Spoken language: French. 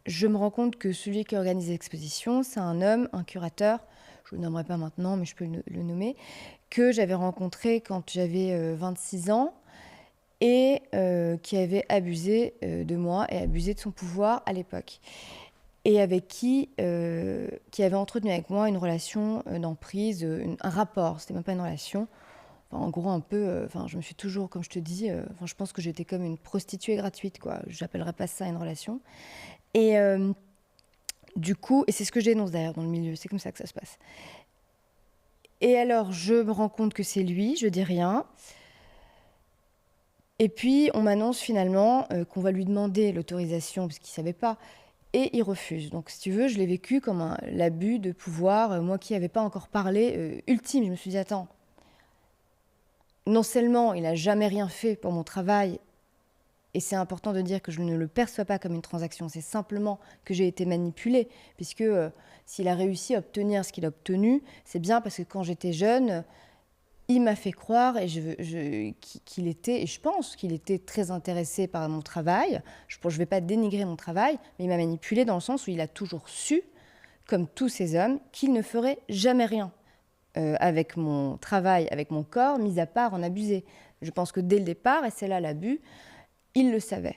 je me rends compte que celui qui organise l'exposition, c'est un homme, un curateur, je ne le nommerai pas maintenant, mais je peux le nommer, que j'avais rencontré quand j'avais 26 ans et qui avait abusé de moi et abusé de son pouvoir à l'époque. Et avec qui avait entretenu avec moi une relation d'emprise, un rapport, c'était même pas une relation. Enfin, en gros, un peu, je me suis toujours, comme je te dis, je pense que j'étais comme une prostituée gratuite, quoi. J'appellerais pas ça une relation. Et du coup, et c'est ce que je dénonce d'ailleurs dans le milieu, c'est comme ça que ça se passe. Et alors, je me rends compte que c'est lui, je dis rien. Et puis, on m'annonce finalement qu'on va lui demander l'autorisation, parce qu'il savait pas. Et il refuse. Donc, si tu veux, je l'ai vécu comme l'abus de pouvoir, moi qui n'avais pas encore parlé, ultime. Je me suis dit, attends, non seulement il n'a jamais rien fait pour mon travail, et c'est important de dire que je ne le perçois pas comme une transaction, c'est simplement que j'ai été manipulée, puisque s'il a réussi à obtenir ce qu'il a obtenu, c'est bien parce que quand j'étais jeune, il m'a fait croire qu'il était, et je pense qu'il était très intéressé par mon travail. Je ne vais pas dénigrer mon travail, mais il m'a manipulée dans le sens où il a toujours su, comme tous ces hommes, qu'il ne ferait jamais rien avec mon travail, avec mon corps, mis à part en abuser. Je pense que dès le départ, et c'est là l'abus, il le savait.